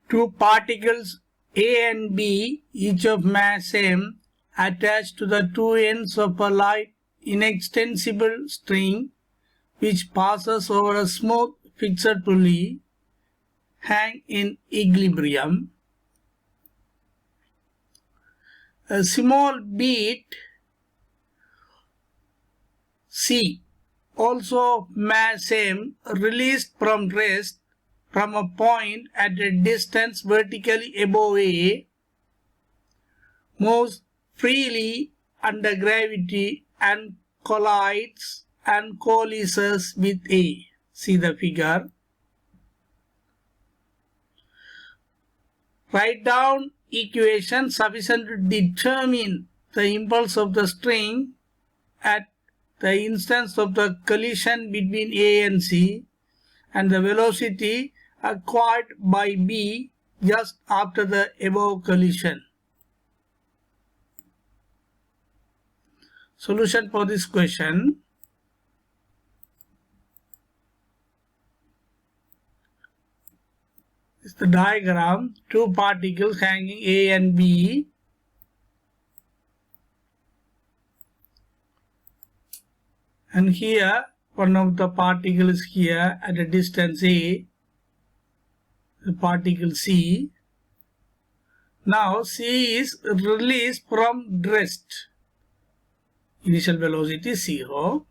Two particles A and B, each of mass m, attached to the two ends of a light inextensible string which passes over a smooth fixed pulley, hang in equilibrium. A small bead C, also mass m, released from rest from a point at a distance vertically above A, moves freely under gravity and collides and coalesces with A. See the figure. Write down equation sufficient to determine the impulse of the string at the instance of the collision between A and C and the velocity acquired by B just after the above collision. Solution for this question. Is the diagram, two particles hanging A and B. And here one of the particles here at a distance A, the particle C. Now C is released from rest. Initial velocity 0.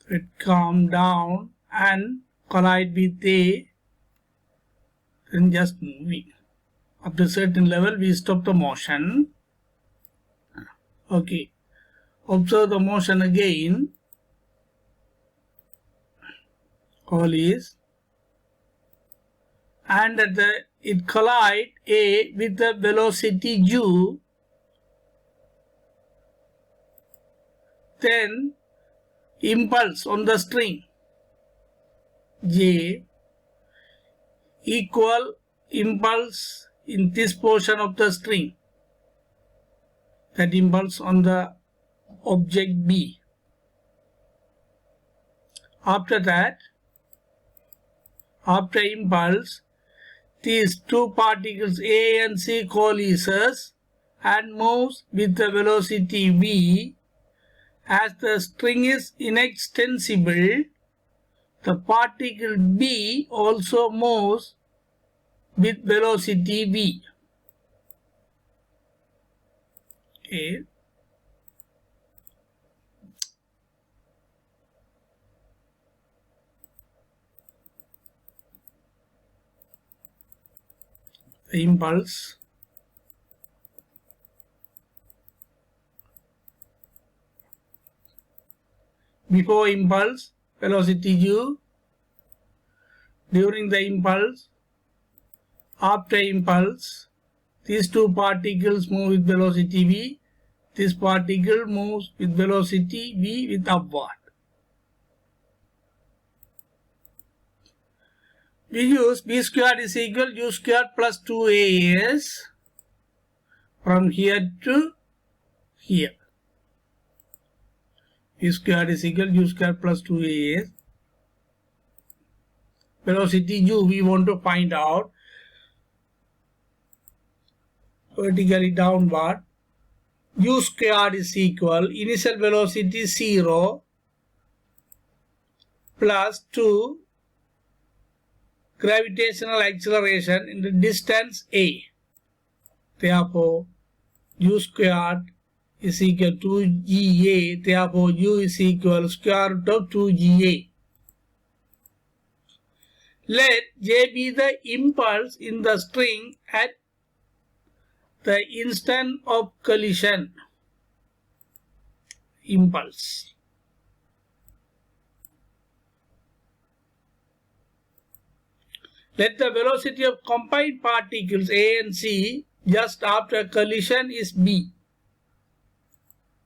It come down and collide with A, then just moving. Up to a certain level we stop the motion. Okay. Observe the motion again. All is, and at it collide A with the velocity u. Then impulse on the string J equal impulse in this portion of the string, that impulse on the object B. After that, after impulse, these two particles A and C coalesces and moves with the velocity v. As the string is inextensible, the particle B also moves with velocity v. Okay. The impulse before impulse velocity u, during the impulse, after impulse, these two particles move with velocity v, this particle moves with velocity v with upward. We use b squared is equal u squared plus 2as from here to here. B squared is equal u squared plus 2as. Velocity u we want to find out. Vertically downward. U squared is equal initial velocity 0 plus 2 gravitational acceleration in the distance a. Therefore, u squared is equal to Ga. Therefore, u is equal square root of 2Ga. Let J be the impulse in the string at the instant of collision. Impulse. Let the velocity of combined particles A and C just after collision is B.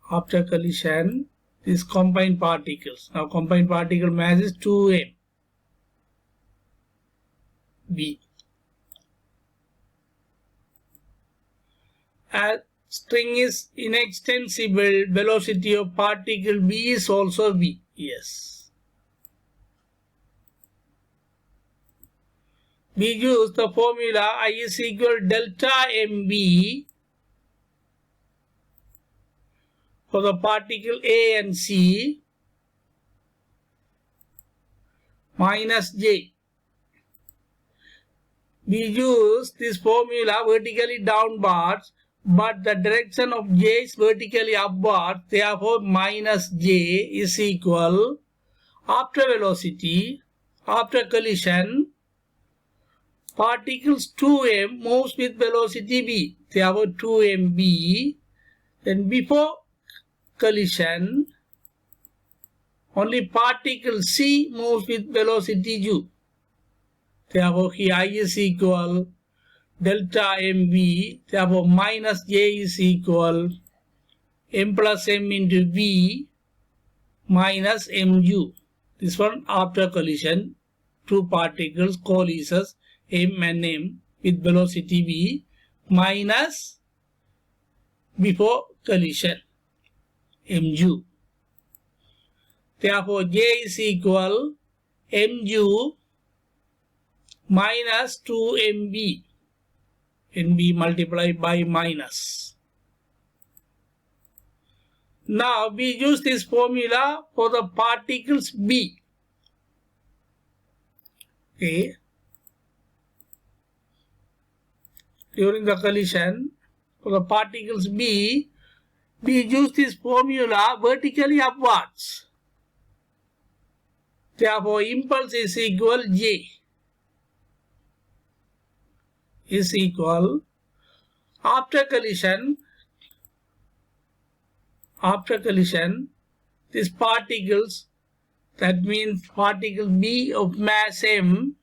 After collision, these combined particles. Now combined particle mass is 2m. B. As string is inextensible, velocity of particle B is also V. Yes. we use the formula I is equal delta mb for the particle A and C minus J. We use this formula vertically downwards, but the direction of J is vertically upwards. Therefore, minus J is equal, after velocity, after collision, particles 2m moves with velocity v. Therefore, 2mv. Then before collision, only particle C moves with velocity u. Therefore, here I is equal delta mv. Therefore, minus J is equal m plus m into v minus mu. This one after collision, two particles collises m and m with velocity v minus before collision mu. Therefore, J is equal mu minus 2mv, mv multiplied by minus. Now we use this formula for the particles B. Okay. During the collision, for the particles B, we use this formula vertically upwards. Therefore, impulse is equal J is equal, after collision, these particles, that means particle B of mass m,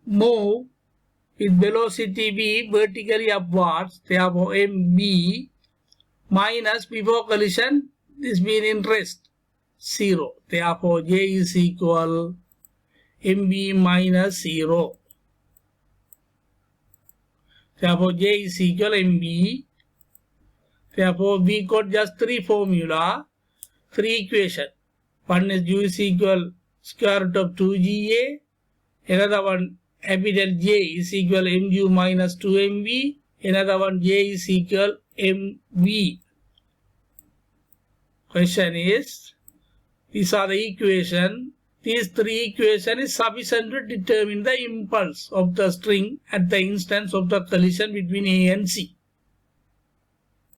move with velocity v vertically upwards. Therefore, mb minus before collision, this being in rest, 0. Therefore, J is equal mb minus 0. Therefore, J is equal mb. Therefore, we got just three formula, three equation. One is U is equal square root of 2GA. Another one, capital J is equal mu minus 2mv. Another one, J is equal mv. Question is, these are the equation. These three equations is sufficient to determine the impulse of the string at the instance of the collision between A and C.